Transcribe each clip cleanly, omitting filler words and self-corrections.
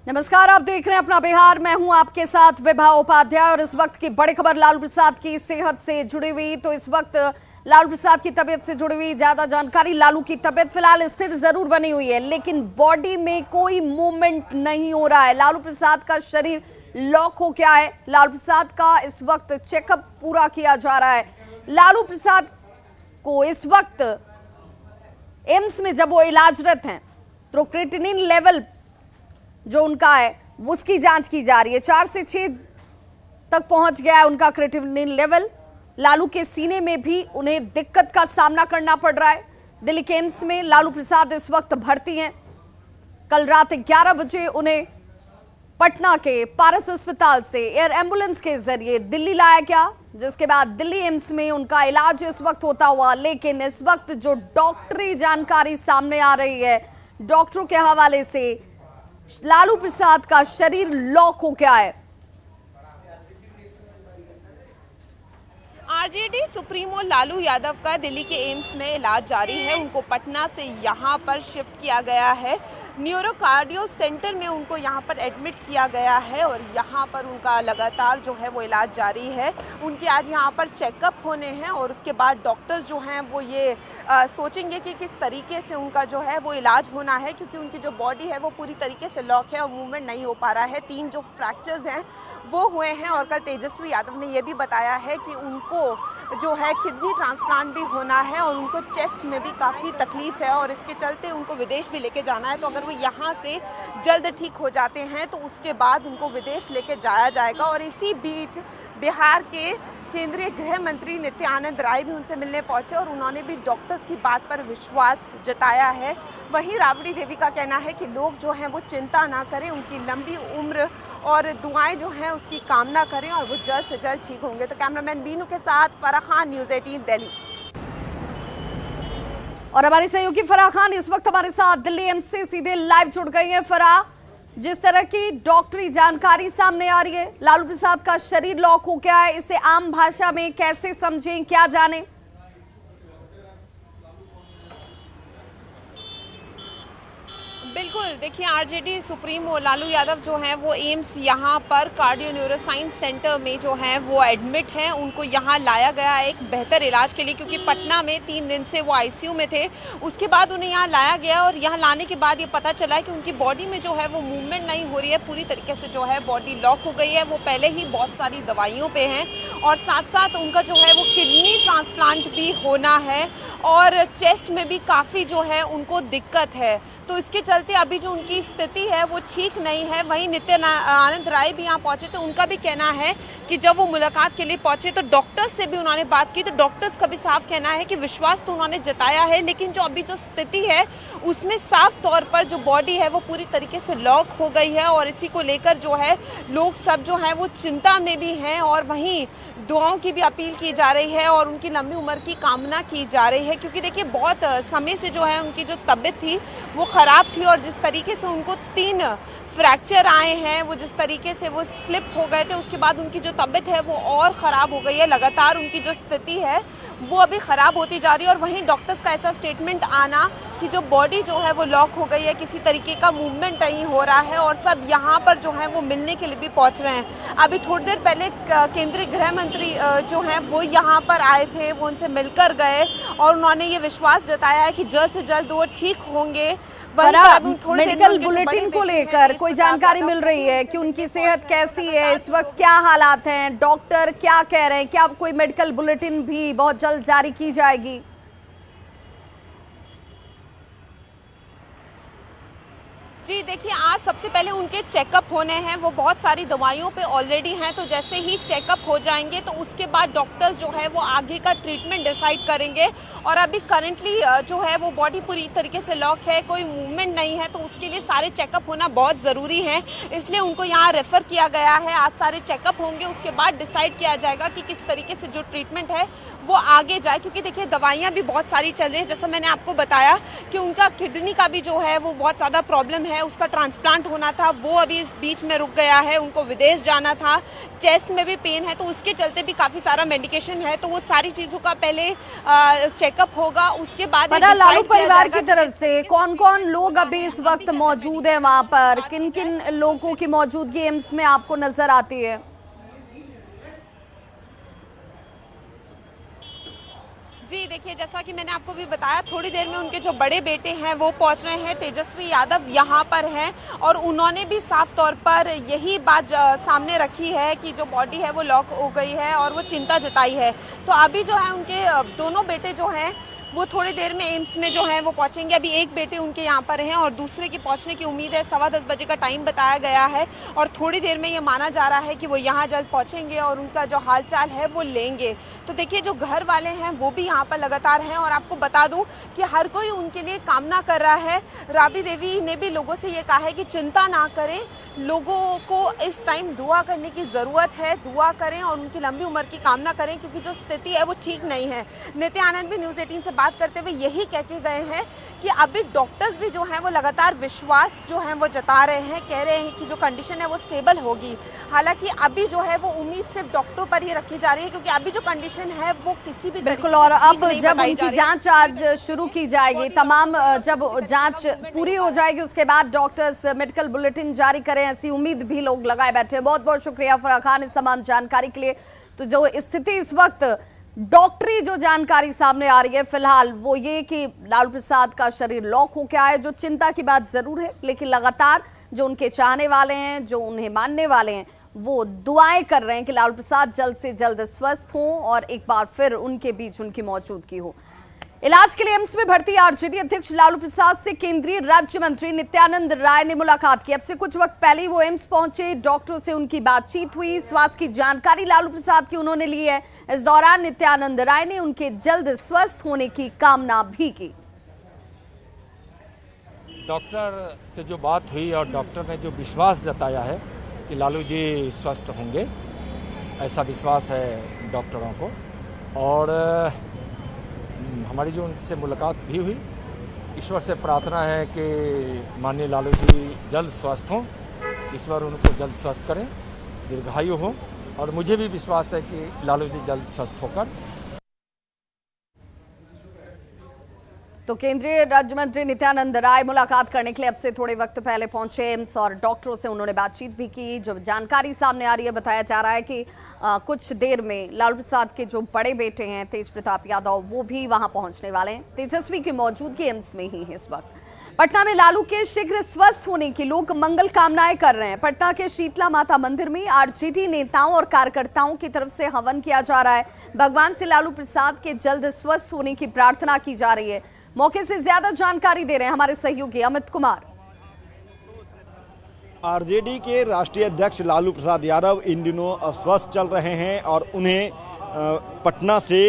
नमस्कार, आप देख रहे हैं अपना बिहार। मैं हूं आपके साथ विभा उपाध्याय और इस वक्त की बड़ी खबर लालू प्रसाद की सेहत से जुड़ी हुई। तो इस वक्त लालू प्रसाद की तबीयत से जुड़ी हुई ज्यादा जानकारी। लालू की तबीयत फिलहाल स्थिर जरूर बनी हुई है, लेकिन बॉडी में कोई मूवमेंट नहीं हो रहा है। लालू प्रसाद का शरीर लॉक हो गया है। लालू प्रसाद का इस वक्त चेकअप पूरा किया जा रहा है। लालू प्रसाद को इस वक्त एम्स में जब वो इलाजरत हैं तो क्रिएटिनिन लेवल जो उनका है उसकी जांच की जा रही है। 4 से 6 तक पहुंच गया है उनका क्रिएटिनिन लेवल। लालू के सीने में भी उन्हें दिक्कत का सामना करना पड़ रहा है। दिल्ली के एम्स में लालू प्रसाद इस वक्त भर्ती हैं। कल रात 11 बजे उन्हें पटना के पारस अस्पताल से एयर एम्बुलेंस के जरिए दिल्ली लाया गया, जिसके बाद दिल्ली एम्स में उनका इलाज इस वक्त होता हुआ। लेकिन इस वक्त जो डॉक्टरी जानकारी सामने आ रही है, डॉक्टरों के हवाले से लालू प्रसाद का शरीर लॉक हो गया है। आरजेडी सुप्रीमो लालू यादव का दिल्ली के एम्स में इलाज जारी है। उनको पटना से यहां पर शिफ्ट किया गया है। न्यूरो कार्डियो सेंटर में उनको यहां पर एडमिट किया गया है और यहां पर उनका लगातार जो है वो इलाज जारी है। उनके आज यहां पर चेकअप होने हैं और उसके बाद डॉक्टर्स जो हैं वो ये सोचेंगे कि किस तरीके से उनका जो है वो इलाज होना है, क्योंकि उनकी जो बॉडी है वो पूरी तरीके से लॉक है और मूवमेंट नहीं हो पा रहा है। 3 जो फ्रैक्चर्स हैं वो हुए हैं और कल तेजस्वी यादव ने यह भी बताया है कि उनको जो है किडनी ट्रांसप्लांट भी होना है और उनको चेस्ट में भी काफ़ी तकलीफ है और इसके चलते उनको विदेश भी लेके जाना है। तो अगर वो यहाँ से जल्द ठीक हो जाते हैं तो उसके बाद उनको विदेश लेके जाया जाएगा। और इसी बीच बिहार के केंद्रीय गृह मंत्री नित्यानंद राय भी उनसे मिलने पहुंचे और उन्होंने भी डॉक्टर्स की बात पर विश्वास जताया है। वहीं राबड़ी देवी का कहना है कि लोग जो हैं वो चिंता ना करें, उनकी लंबी उम्र और दुआएं जो हैं उसकी कामना करें और वो जल्द से जल्द ठीक होंगे। तो कैमरामैन बीनू के साथ फराह खान, न्यूज़ 18 दिल्ली। और हमारी सहयोगी फराह खान इस वक्त हमारे साथ दिल्ली एम्स से सीधे लाइव जुड़ गई हैं। फराह, जिस तरह की डॉक्टरी जानकारी सामने आ रही है, लालू प्रसाद का शरीर लॉक हो गया है, इसे आम भाषा में कैसे समझें, क्या जानें? बिल्कुल, देखिए आरजेडी सुप्रीमो लालू यादव जो हैं वो एम्स यहाँ पर कार्डियो न्यूरोसाइंस सेंटर में जो हैं वो एडमिट हैं। उनको यहाँ लाया गया है एक बेहतर इलाज के लिए, क्योंकि पटना में 3 दिन से वो आईसीयू में थे। उसके बाद उन्हें यहाँ लाया गया और यहाँ लाने के बाद ये पता चला है कि उनकी बॉडी में जो है वो मूवमेंट नहीं हो रही है, पूरी तरीके से जो है बॉडी लॉक हो गई है। वो पहले ही बहुत सारी दवाइयों पे हैं और साथ साथ उनका जो है वो किडनी ट्रांसप्लांट भी होना है और चेस्ट में भी काफ़ी जो है उनको दिक्कत है। तो इसके चलते अभी जो उनकी स्थिति है वो ठीक नहीं है। वहीं नित्यानंद राय भी यहाँ पहुंचे तो उनका भी कहना है कि जब वो मुलाकात के लिए पहुंचे तो डॉक्टर्स से भी उन्होंने बात की, तो डॉक्टर्स का भी साफ कहना है कि विश्वास तो उन्होंने जताया है, लेकिन जो अभी जो स्थिति है उसमें साफ तौर पर जो बॉडी है वो पूरी तरीके से लॉक हो गई है और इसी को लेकर जो है लोग सब जो है वो चिंता में भी हैं और वहीं दुआओं की भी अपील की जा रही है और उनकी लंबी उम्र की कामना की जा रही है। क्योंकि देखिए बहुत समय से जो है उनकी जो तबीयत थी वो ख़राब थी और जिस तरीके से उनको 3 फ्रैक्चर आए हैं, वो जिस तरीके से वो स्लिप हो गए थे, उसके बाद उनकी जो तबीयत है वो और ख़राब हो गई है। लगातार उनकी जो स्थिति है वो अभी ख़राब होती जा रही है और वहीं डॉक्टर्स का ऐसा स्टेटमेंट आना कि जो बॉडी जो है वो लॉक हो गई है, किसी तरीके का मूवमेंट नहीं हो रहा है और सब यहाँ पर जो है वो मिलने के लिए भी पहुँच रहे हैं। अभी थोड़ी देर पहले केंद्रीय गृह मंत्री जो हैं वो यहाँ पर आए थे, वो उनसे मिलकर गए और उन्होंने ये विश्वास जताया है कि जल्द से जल्द वो ठीक होंगे। मेडिकल बुलेटिन को लेकर कोई जानकारी मिल रही है कि उनकी सेहत कैसी है, इस वक्त क्या हालात हैं, डॉक्टर क्या कह रहे हैं, क्या कोई मेडिकल बुलेटिन भी बहुत जल्द जारी की जाएगी? जी देखिए, आज सबसे पहले उनके चेकअप होने हैं। वो बहुत सारी दवाइयों पे ऑलरेडी हैं, तो जैसे ही चेकअप हो जाएंगे तो उसके बाद डॉक्टर्स जो है वो आगे का ट्रीटमेंट डिसाइड करेंगे। और अभी करंटली जो है वो बॉडी पूरी तरीके से लॉक है, कोई मूवमेंट नहीं है, तो उसके लिए सारे चेकअप होना बहुत ज़रूरी है, इसलिए उनको यहाँ रेफ़र किया गया है। आज सारे चेकअप होंगे, उसके बाद डिसाइड किया जाएगा कि किस तरीके से जो ट्रीटमेंट है वो आगे जाए, क्योंकि देखिए दवाइयाँ भी बहुत सारी चल रही हैं। जैसा मैंने आपको बताया कि उनका किडनी का भी जो है वो बहुत ज़्यादा प्रॉब्लम है, उसका ट्रांसप्लांट होना था, वो अभी इस बीच में रुक गया है, उनको विदेश जाना था, चेस्ट में भी पेन है, तो उसके चलते भी काफ़ी सारा मेडिकेशन है, तो वो सारी चीज़ों का पहले चेकअप होगा, उसके बाद लालू परिवार की तरफ से कौन कौन लोग अभी इस वक्त मौजूद हैं वहां पर, किन किन लोगों की मौजूदगी एम्स में आपको नजर आती है? जी देखिए, जैसा कि मैंने आपको भी बताया, थोड़ी देर में उनके जो बड़े बेटे हैं वो पहुंच रहे हैं, तेजस्वी यादव यहाँ पर हैं, और उन्होंने भी साफ तौर पर यही बात सामने रखी है कि जो बॉडी है वो लॉक हो गई है और वो चिंता जताई है। तो अभी जो है उनके दोनों बेटे जो हैं वो थोड़ी देर में एम्स में जो है वो पहुंचेंगे। अभी एक बेटे उनके यहाँ पर हैं और दूसरे की पहुंचने की उम्मीद है। 10:15 बजे का टाइम बताया गया है और थोड़ी देर में ये माना जा रहा है कि वो यहाँ जल्द पहुंचेंगे और उनका जो हालचाल है वो लेंगे। तो देखिए, जो घर वाले हैं वो भी यहाँ पर लगातार हैं और आपको बता दूं कि हर कोई उनके लिए कामना कर रहा है। राबड़ी देवी ने भी लोगों से ये कहा है कि चिंता ना करें, लोगों को इस टाइम दुआ करने की ज़रूरत है, दुआ करें और उनकी लंबी उम्र की कामना करें, क्योंकि जो स्थिति है वो ठीक नहीं है। नित्य आनंद भी न्यूज़ 18 से बात करते हुए यही कह के गए हैं कि अभी डॉक्टर्स भी जो हैं वो लगातार विश्वास जो है वो जता रहे हैं, कह रहे हैं कि जो कंडीशन है वो स्टेबल होगी। हालांकि अभी जो है वो उम्मीद सिर्फ डॉक्टरों पर ही रखी जा रही है, क्योंकि अभी जो कंडीशन है वो किसी भी बिल्कुल। और अब जब उनकी जांच आज शुरू की जाएगी, तमाम जब जांच पूरी हो जाएगी उसके बाद डॉक्टर्स मेडिकल बुलेटिन जारी करें, ऐसी उम्मीद भी लोग लगाए बैठे। बहुत बहुत शुक्रिया फराह खान इस तमाम जानकारी के लिए। तो जो स्थिति इस वक्त डॉक्टरी जो जानकारी सामने आ रही है फिलहाल वो ये कि लालू प्रसाद का शरीर लॉक हो गया है, जो चिंता की बात जरूर है, लेकिन लगातार जो उनके चाहने वाले हैं, जो उन्हें मानने वाले हैं, वो दुआएं कर रहे हैं कि लालू प्रसाद जल्द से जल्द स्वस्थ हों और एक बार फिर उनके बीच उनकी मौजूदगी हो। इलाज के लिए एम्स में भर्ती आरजेडी अध्यक्ष लालू प्रसाद से केंद्रीय राज्य मंत्री नित्यानंद राय ने मुलाकात की। अब से कुछ वक्त पहले ही वो एम्स पहुंचे, डॉक्टरों से उनकी बातचीत हुई, स्वास्थ्य की जानकारी लालू प्रसाद की उन्होंने ली है। इस दौरान नित्यानंद राय ने उनके जल्द स्वस्थ होने की कामना भी की। डॉक्टर से जो बात हुई और डॉक्टर ने जो विश्वास जताया है कि लालू जी स्वस्थ होंगे, ऐसा विश्वास है डॉक्टरों को। और हमारी जो उनसे मुलाकात भी हुई, ईश्वर से प्रार्थना है कि माननीय लालू जी जल्द स्वस्थ हों, ईश्वर उनको जल्द स्वस्थ करें, दीर्घायु हो। और मुझे भी विश्वास है कि लालू जी जल्द स्वस्थ होकर। तो केंद्रीय राज्य मंत्री नित्यानंद राय मुलाकात करने के लिए अब से थोड़े वक्त पहले पहुंचे एम्स और डॉक्टरों से उन्होंने बातचीत भी की। जो जानकारी सामने आ रही है, बताया जा रहा है कि कुछ देर में लालू प्रसाद के जो बड़े बेटे हैं तेज प्रताप यादव, वो भी वहां पहुंचने वाले हैं। तेजस्वी की मौजूदगी एम्स में ही है इस वक्त। पटना में लालू के शीघ्र स्वस्थ होने की लोग मंगल कामनाएं कर रहे हैं। पटना के शीतला माता मंदिर में आरजेडी नेताओं और कार्यकर्ताओं की तरफ से हवन किया जा रहा है। भगवान से लालू प्रसाद के जल्द स्वस्थ होने की प्रार्थना की जा रही है। मौके से ज्यादा जानकारी दे रहे हैं हमारे सहयोगी अमित कुमार। आरजेडी के राष्ट्रीय अध्यक्ष लालू प्रसाद यादव इन दिनों अस्वस्थ चल रहे हैं और उन्हें पटना से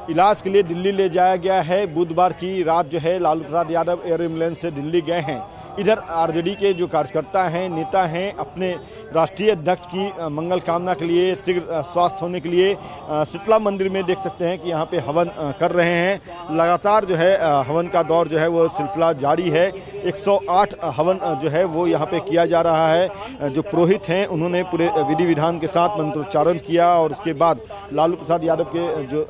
इलाज के लिए दिल्ली ले जाया गया है। बुधवार की रात जो है लालू प्रसाद यादव एयर एम्बुलेंस से दिल्ली गए हैं। इधर आरजेडी के जो कार्यकर्ता हैं, नेता हैं, अपने राष्ट्रीय अध्यक्ष की मंगल कामना के लिए, शीघ्र स्वास्थ्य होने के लिए शीतला मंदिर में देख सकते हैं कि यहाँ पे हवन कर रहे हैं। लगातार जो है हवन का दौर जो है वो सिलसिला जारी है। 108 हवन जो है वो यहाँ पे किया जा रहा है। जो पुरोहित हैं उन्होंने पूरे विधि विधान के साथ मंत्रोच्चारण किया और उसके बाद लालू प्रसाद यादव के जो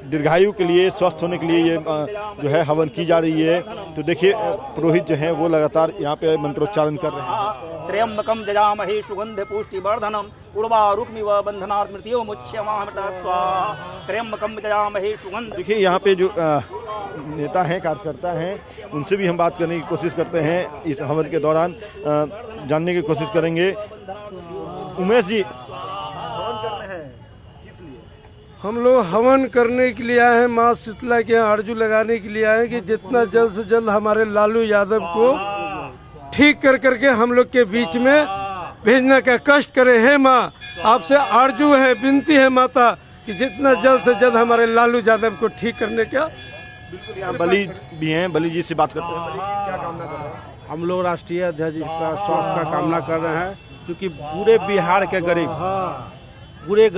दीर्घायु के लिए, स्वस्थ होने के लिए ये जो है हवन की जा रही है। तो देखिए पुरोहित जो है वो लगातार यहाँ पे मंत्रोच्चारण कर रहे हैं। त्र्यंबकम जजामहे सुगंध पुष्टि वर्धनम उर्वारुकमिव बंधनात् मृत्युमुच्यमामृता स्वाहा त्र्यंबकम जजामहे सुगंध। देखिए यहाँ पे जो नेता हैं, कार्यकर्ता हैं, उनसे भी हम बात करने की कोशिश करते हैं। इस हवन के दौरान जानने की कोशिश करेंगे। उमेश जी, हम लोग हवन करने के लिए आए हैं, माँ शीतला के यहाँ आरजू लगाने के लिए आए हैं कि जितना जल्द से जल्द हमारे लालू यादव को ठीक कर करके हम लोग के बीच में भेजने का कष्ट करे। है माँ, आपसे आरजू है, विनती है माता कि जितना जल्द से जल्द हमारे लालू यादव को ठीक करने का। बली भी हैं, बली जी से बात करते हैं। बली जी, क्या कामना कर रहे हैं? हम लोग राष्ट्रीय अध्यक्ष का स्वास्थ्य का कामना कर रहे हैं, क्योंकि पूरे बिहार के गरीब पूरे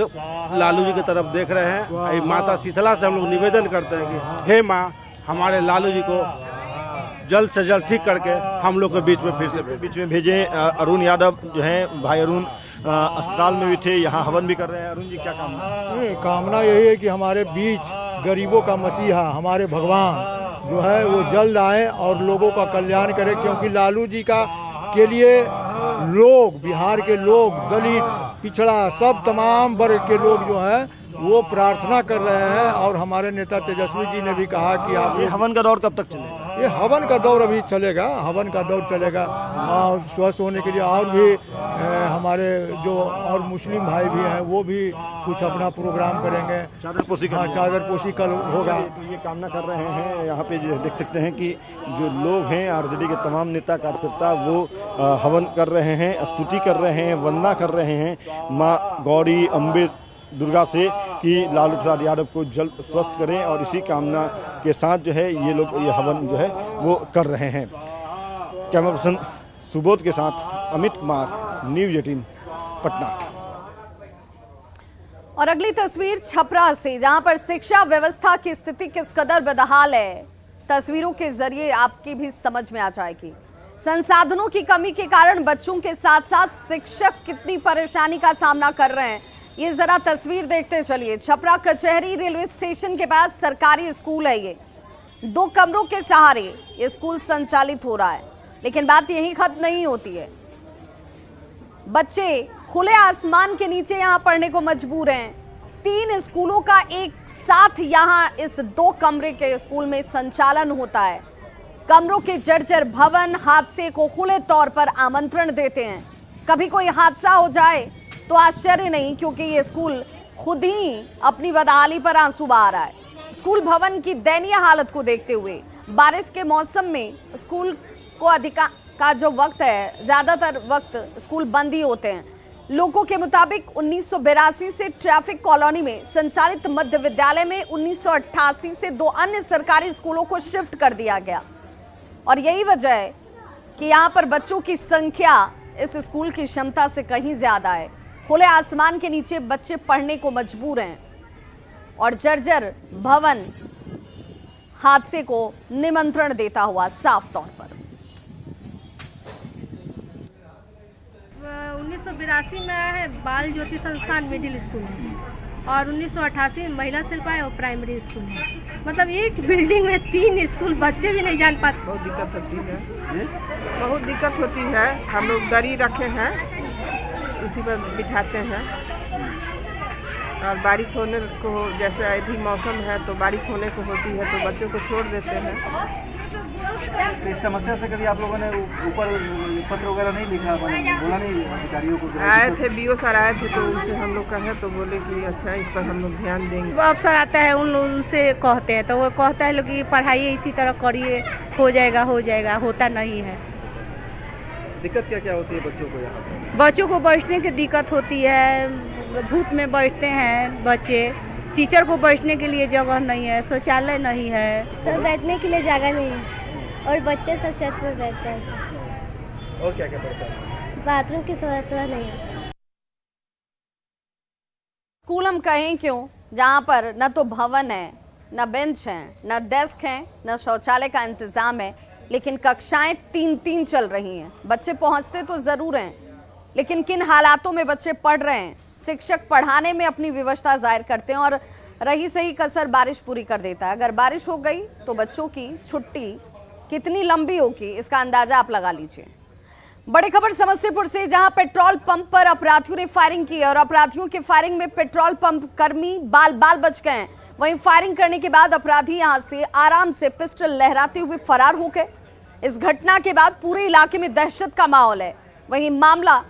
लालू जी की तरफ देख रहे हैं। माता शीतला से हम लोग निवेदन करते हैं कि हे माँ, हमारे लालू जी को जल्द से जल्द ठीक करके हम लोग के बीच में फिर से बीच में भेजें। अरुण यादव जो हैं, भाई अरुण अस्पताल में भी थे, यहाँ हवन भी कर रहे हैं। अरुण जी, क्या कामना? कामना यही है कि हमारे बीच गरीबों का मसीहा, हमारे भगवान जो है वो जल्द आए और लोगों का कल्याण करें, क्योंकि लालू जी का के लिए लोग, बिहार के लोग, दलित, पिछड़ा, सब तमाम वर्ग के लोग जो है वो प्रार्थना कर रहे हैं। और हमारे नेता तेजस्वी जी ने भी कहा कि आप ये हवन का दौर कब तक चलेगा? ये हवन का दौर अभी चलेगा, हवन का दौर चलेगा। और स्वस्थ होने के लिए और भी हमारे जो और मुस्लिम भाई भी हैं वो भी कुछ अपना प्रोग्राम करेंगे। चादरपोशी हाँ, चादरपोशी कल होगा। तो ये कामना कर रहे हैं। यहाँ पे जो देख सकते हैं कि जो लोग हैं, आरजेडी के तमाम नेता कार्यकर्ता, वो हवन कर रहे हैं, स्तुति कर रहे हैं, वंदना कर रहे हैं माँ गौरी, अम्बे, दुर्गा से कि लालू प्रसाद यादव को जल्द स्वस्थ करें। और इसी कामना के साथ जो है ये लोग ये हवन जो है वो कर रहे हैं। कैमरा पर्सन सुबोध के साथ अमित कुमार, न्यूज़ 18 पटना। और अगली तस्वीर छपरा से, जहां पर शिक्षा व्यवस्था की स्थिति किस कदर बदहाल है, तस्वीरों के जरिए आपकी भी समझ में आ जाएगी। संसाधनों की कमी के कारण बच्चों के साथ साथ शिक्षक कितनी परेशानी का सामना कर रहे हैं, ये जरा तस्वीर देखते चलिए। छपरा कचहरी रेलवे स्टेशन के पास सरकारी स्कूल है। ये 2 कमरों के सहारे ये स्कूल संचालित हो रहा है, लेकिन बात यही खत्म नहीं होती है। बच्चे खुले आसमान के नीचे यहाँ पढ़ने को मजबूर हैं। 3 स्कूलों का एक साथ यहाँ इस 2 कमरे के स्कूल में संचालन होता है। कमरों के जर्जर भवन हादसे को खुले तौर पर आमंत्रण देते हैं। कभी कोई हादसा हो जाए तो आश्चर्य नहीं, क्योंकि ये स्कूल खुद ही अपनी बदहाली पर आंसू बहा रहा है। स्कूल भवन की दयनीय हालत को देखते हुए बारिश के मौसम में स्कूल को का जो वक्त है, ज्यादातर वक्त स्कूल बंद ही होते हैं। लोगों के मुताबिक 1982 से ट्रैफिक कॉलोनी में संचालित मध्य विद्यालय में 1988 से 2 अन्य सरकारी स्कूलों को शिफ्ट कर दिया गया, और यही वजह है कि यहाँ पर बच्चों की संख्या इस स्कूल की क्षमता से कहीं ज्यादा है। खुले आसमान के नीचे बच्चे पढ़ने को मजबूर हैं और जर्जर भवन हादसे को निमंत्रण देता हुआ साफ तौर पर। 1982 में आया है बाल ज्योति संस्थान मिडिल स्कूल में, और 1988 में महिला शिल्पा और प्राइमरी स्कूल में। मतलब एक बिल्डिंग में 3 स्कूल, बच्चे भी नहीं जान पाते। बहुत दिक्कत होती है, बहुत दिक्कत होती है। हम लोग दरी रखे हैं, उसी पर बिठाते हैं। और बारिश होने को, जैसे अभी मौसम है तो बारिश होने को होती है तो बच्चों को छोड़ देते हैं। तो इस समस्या से कभी आप लोगों ने ऊपर पत्र वगैरह नहीं लिखा, बोला नहीं अधिकारियों को? आए थे, बीओ सर आए थे, तो उनसे हम लोग कहे तो बोले कि अच्छा इस पर हम लोग ध्यान देंगे। वो अफसर आता है, उनसे कहते हैं तो वो कहता है लोग कि पढ़ाइए इसी तरह करिए, हो जाएगा हो जाएगा, होता नहीं है। दिक्कत क्या क्या होती है बच्चों को यहाँ पर? बच्चों को बैठने की दिक्कत होती है, धूप में बैठते हैं बच्चे, टीचर को बैठने के लिए जगह नहीं है, शौचालय नहीं है, सर बैठने के लिए जगह नहीं है और बच्चे सब छत पर बैठते हैं। और क्या क्या पड़ता है? बाथरूम की सुविधा नहीं है। स्कूल हम कहें क्यों, जहाँ पर न तो भवन है, न बेंच है, न डेस्क है, न शौचालय का इंतजाम है, लेकिन कक्षाएं 3-3 चल रही हैं। बच्चे पहुंचते तो जरूर हैं, लेकिन किन हालातों में बच्चे पढ़ रहे हैं। शिक्षक पढ़ाने में अपनी विवशता जाहिर करते हैं और रही सही कसर बारिश पूरी कर देता है। अगर बारिश हो गई तो बच्चों की छुट्टी कितनी लंबी होगी, इसका अंदाजा आप लगा लीजिए। बड़ी खबर समस्तीपुर से, जहां पेट्रोल पंप पर अपराधियों ने फायरिंग की और अपराधियों की फायरिंग में पेट्रोल पंप कर्मी बाल बाल बच गए। वहीं फायरिंग करने के बाद अपराधी यहां से आराम से पिस्टल लहराते हुए फरार हो गए। इस घटना के बाद पूरे इलाके में दहशत का माहौल है। वहीं मामला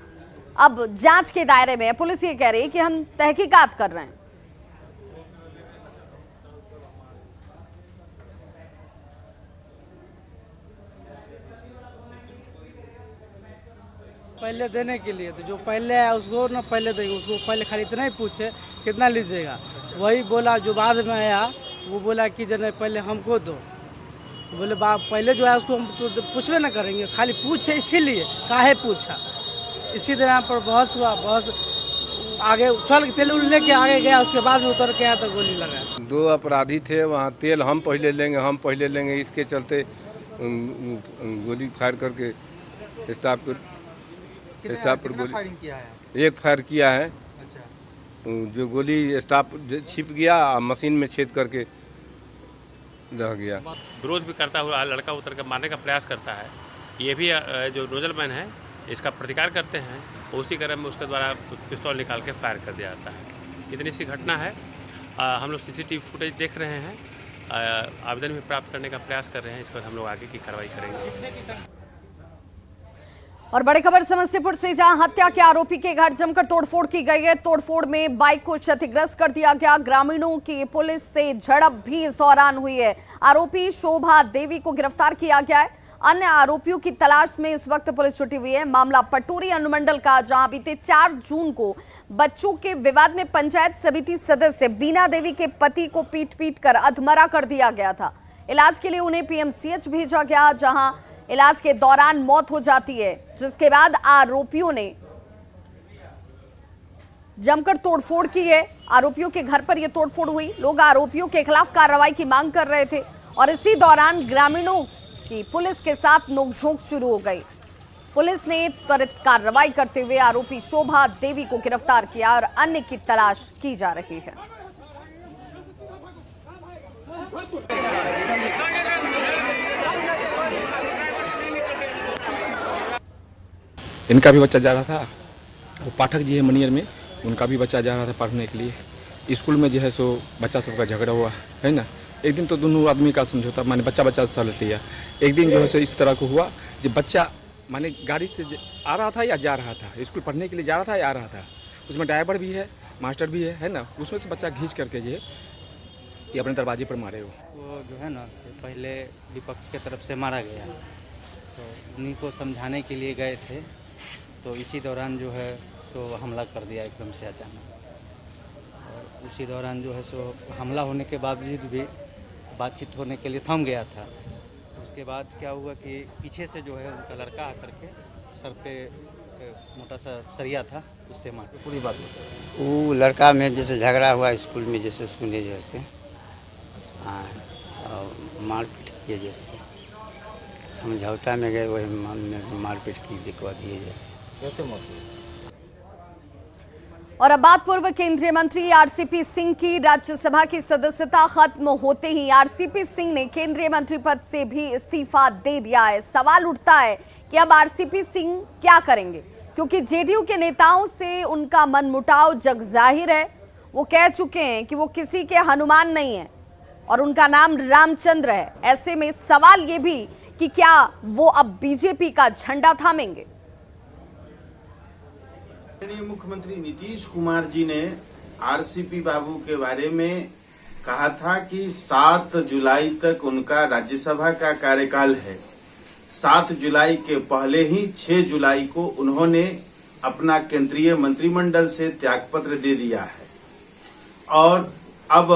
अब जांच के दायरे में है। पुलिस ये कह रही है कि हम तहकीकात कर रहे हैं। पहले देने के लिए, तो जो पहले है उसको ना पहले देंगे, उसको पहले खाली इतना ही पूछे कितना लीजिएगा, वही बोला। जो बाद में आया वो बोला कि जने पहले हमको दो, बोले पहले जो है उसको हम तो पूछवे ना करेंगे, खाली पूछे इसीलिए काहे पूछा। इसी तरह पर बहस हुआ, बहस आगे उछल तेल उल लेके आगे गया, उसके बाद में उतर के आया तो गोली लगा। 2 अपराधी थे वहाँ, तेल हम पहले लेंगे इसके चलते गोली फायर करके स्टाफ पर गोली फायरिंग किया है? एक फायर किया है। अच्छा। जो गोली स्टाफ छिप गया, मशीन में छेद करके रह गया। विरोध भी करता हुआ लड़का उतर कर मारने का प्रयास करता है। ये भी जो नोजल मैन है इसका प्रतिकार करते हैं, उसी क्रम में उसके द्वारा पिस्तौल निकाल के फायर कर दिया जाता है। इतनी सी घटना है। हम लोग सीसीटीवी फुटेज देख रहे हैं, आवेदन भी प्राप्त करने का प्रयास कर रहे हैं। इस पर हम लोग आगे की कार्रवाई करेंगे। और बड़ी खबर समस्तीपुर से, जहां हत्या के आरोपी के घर जमकर तोड़फोड़ की गई है। तोड़फोड़ में बाइक को क्षतिग्रस्त कर दिया गया। ग्रामीणों की पुलिस से झड़प भी इस दौरान हुई है। आरोपी शोभा देवी को गिरफ्तार किया गया है। अन्य आरोपियों की तलाश में इस वक्त पुलिस जुटी हुई है। मामला पटोरी अनुमंडल का, जहां बीते 4 जून को बच्चों के विवाद में पंचायत समिति सदस्य बीना देवी के पति को पीट कर अधमरा कर दिया गया था। इलाज के लिए उन्हें पीएमसीएच भेजा गया, जहां इलाज के दौरान मौत हो जाती है, जिसके बाद आरोपियों ने जमकर तोड़फोड़ की है। आरोपियों के घर पर यह तोड़फोड़ हुई। लोग आरोपियों के खिलाफ कार्रवाई की मांग कर रहे थे और इसी दौरान ग्रामीणों की पुलिस के साथ नोकझोंक शुरू हो गई। पुलिस ने त्वरित कार्रवाई करते हुए आरोपी शोभा देवी को गिरफ्तार किया और अन्य की तलाश की जा रही है। इनका भी बच्चा जा रहा था, वो पाठक जी है मनियर में, उनका भी बच्चा जा रहा था पढ़ने के लिए। स्कूल में जो है सो बच्चा सबका झगड़ा हुआ है ना। एक दिन तो दोनों आदमी का समझौता, माने बच्चा से लड़ लिया। एक दिन जो है सो इस तरह को हुआ, जब बच्चा माने गाड़ी से आ रहा था या जा रहा था, स्कूल पढ़ने के लिए जा रहा था या आ रहा था, उसमें ड्राइवर भी है, मास्टर भी है ना। उसमें से बच्चा खींच करके जो है ये अपने दरवाजे पर मारे। वो जो है ना, पहले विपक्ष के तरफ से मारा गया, तो उन्हीं को समझाने के लिए गए थे, तो इसी दौरान जो है सो हमला कर दिया एकदम से अचानक। और उसी दौरान जो है सो हमला होने के बावजूद भी बातचीत होने के लिए थम गया था। उसके बाद क्या हुआ कि पीछे से जो है उनका लड़का आकर के सर पे मोटा सा सरिया था, उससे मार पूरी बात। वो लड़का में जैसे झगड़ा हुआ स्कूल में, जैसे सुने जैसे, हाँ, और मारपीट किए, जैसे समझौता में गए, वही मारपीट की दिक्कत दी है। जैसे कैसे मौत हुई? और अब बात पूर्व केंद्रीय मंत्री आरसीपी सिंह की। राज्यसभा की सदस्यता खत्म होते ही आरसीपी सिंह ने केंद्रीय मंत्री पद से भी इस्तीफा दे दिया है। सवाल उठता है कि अब आरसीपी सिंह क्या करेंगे, क्योंकि जेडीयू के नेताओं से उनका मनमुटाव जग जाहिर है। वो कह चुके हैं कि वो किसी के हनुमान नहीं है और उनका नाम रामचंद्र है। ऐसे में सवाल ये भी कि क्या वो अब बीजेपी का झंडा थामेंगे। मुख्यमंत्री नीतीश कुमार जी ने आरसीपी बाबू के बारे में कहा था कि 7 जुलाई तक उनका राज्यसभा का कार्यकाल है। 7 जुलाई के पहले ही 6 जुलाई को उन्होंने अपना केंद्रीय मंत्रिमंडल से त्यागपत्र दे दिया है और अब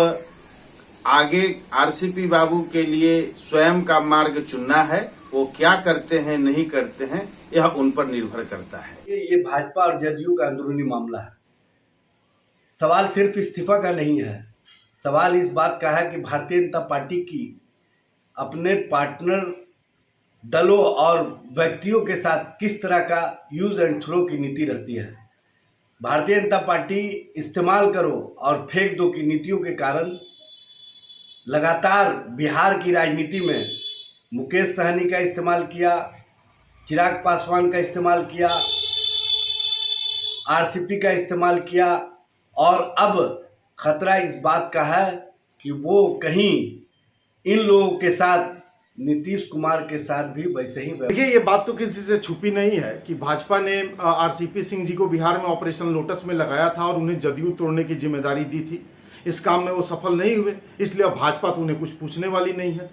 आगे आरसीपी बाबू के लिए स्वयं का मार्ग चुनना है। वो क्या करते हैं नहीं करते हैं, यह उन पर निर्भर करता है। ये भाजपा और जदयू का अंदरूनी मामला है। सवाल सिर्फ इस्तीफा का नहीं है, सवाल इस बात का है कि भारतीय जनता पार्टी की अपने पार्टनर दलों और व्यक्तियों के साथ किस तरह का यूज एंड थ्रो की नीति रहती है। भारतीय जनता पार्टी इस्तेमाल करो और फेंक दो की नीतियों के कारण लगातार बिहार की राजनीति में मुकेश सहनी का इस्तेमाल किया, चिराग पासवान का इस्तेमाल किया, आरसीपी का इस्तेमाल किया और अब खतरा इस बात का है कि वो कहीं इन लोगों के साथ नीतीश कुमार के साथ भी वैसे ही। देखिए, ये बात तो किसी से छुपी नहीं है कि भाजपा ने आरसीपी सिंह जी को बिहार में ऑपरेशन लोटस में लगाया था और उन्हें जदयू तोड़ने की जिम्मेदारी दी थी। इस काम में वो सफल नहीं हुए, इसलिए अब भाजपा तो उन्हें कुछ पूछने वाली नहीं है।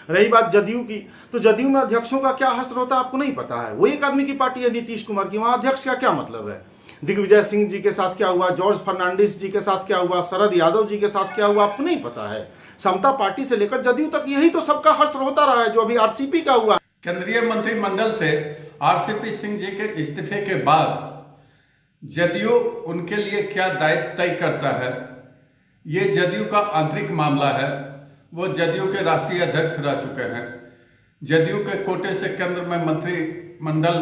रही बात जदयू की, तो जदयू में अध्यक्षों का क्या हश्र होता है आपको नहीं पता है। वो एक आदमी की पार्टी है नीतीश कुमार की, वहां अध्यक्ष का क्या मतलब है। दिग्विजय सिंह जी के साथ क्या हुआ, जॉर्ज फर्नांडिस जी के साथ क्या हुआ, शरद यादव जी के साथ क्या हुआ, आपको नहीं पता है। समता पार्टी से लेकर जदयू तक यही तो सबका हश्र होता रहा है, जो अभी आरसीपी का हुआ। केंद्रीय मंत्रिमंडल से आरसीपी सिंह जी के इस्तीफे के बाद जदयू उनके लिए क्या दायित्व तय करता है, ये जदयू का आंतरिक मामला है। वो जदयू के राष्ट्रीय अध्यक्ष रह चुके हैं, जदयू के कोटे से केंद्र में मंत्रिमंडल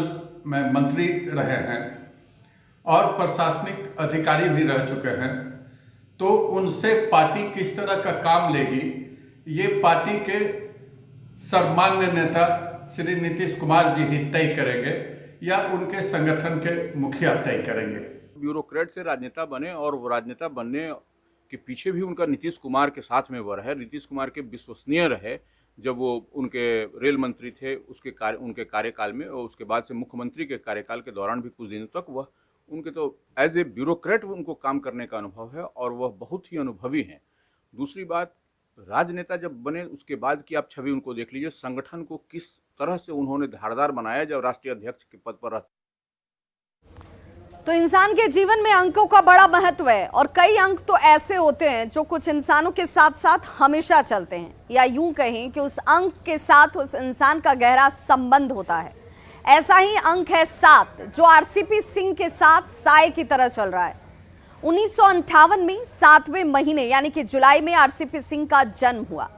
में मंत्री रहे हैं और प्रशासनिक अधिकारी भी रह चुके हैं। तो उनसे पार्टी किस तरह का काम लेगी, ये पार्टी के सर्वमान्य नेता श्री नीतीश कुमार जी ही तय करेंगे या उनके संगठन के मुखिया तय करेंगे। ब्यूरोक्रेट से राजनेता बने और वो राजनेता बनने के पीछे भी उनका नीतीश कुमार के साथ में वो रहे, नीतीश कुमार के विश्वसनीय रहे। जब वो उनके रेल मंत्री थे उनके कार्यकाल में, और उसके बाद से मुख्यमंत्री के कार्यकाल के दौरान भी कुछ दिनों तक वह उनके तो एज ए ब्यूरोक्रेट उनको काम करने का अनुभव है और वह बहुत ही अनुभवी हैं। दूसरी बात, राजनेता जब बने उसके बाद की आप छवि उनको देख लीजिए, संगठन को किस तरह से उन्होंने धारदार बनाया जब राष्ट्रीय अध्यक्ष के पद पर रहते। तो इंसान के जीवन में अंकों का बड़ा महत्व है और कई अंक तो ऐसे होते हैं जो कुछ इंसानों के साथ साथ हमेशा चलते हैं, या यूं कहें कि उस अंक के साथ उस इंसान का गहरा संबंध होता है। ऐसा ही अंक है 7, जो आरसीपी सिंह के साथ साए की तरह चल रहा है। 1958 में 7वें महीने यानी कि जुलाई में आरसीपी सिंह का जन्म हुआ।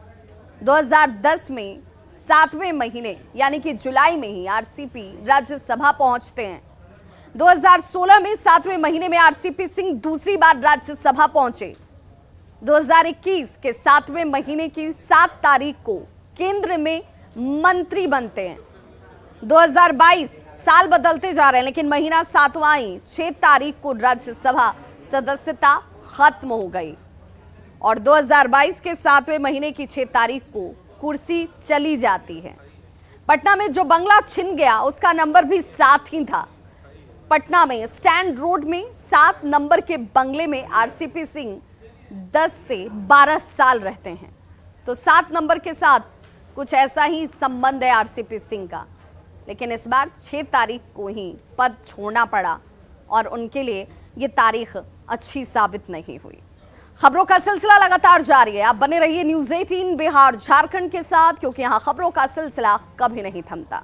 2010 में 7वें महीने यानी कि जुलाई में ही आरसीपी राज्यसभा पहुंचते हैं। 2016 में 7वें महीने में आरसीपी सिंह दूसरी बार राज्यसभा पहुंचे। 2021 के 7वें महीने की 7 तारीख को केंद्र में मंत्री बनते हैं। 2022 साल बदलते जा रहे हैं लेकिन महीना 7वां ही 6 तारीख को राज्यसभा सदस्यता खत्म हो गई और 2022 के 7वें महीने की 6 तारीख को कुर्सी चली जाती है। पटना में जो बंगला छिन गया उसका नंबर भी 7 ही था। पटना में स्टैंड रोड में 7 नंबर के बंगले में आरसीपी सिंह 10 से 12 साल रहते हैं। तो 7 नंबर के साथ कुछ ऐसा ही संबंध है आरसीपी सिंह का, लेकिन इस बार 6 तारीख को ही पद छोड़ना पड़ा और उनके लिए ये तारीख अच्छी साबित नहीं हुई। खबरों का सिलसिला लगातार जारी है। आप बने रहिए न्यूज़ 18 बिहार झारखंड के साथ, क्योंकि यहाँ खबरों का सिलसिला कभी नहीं थमता।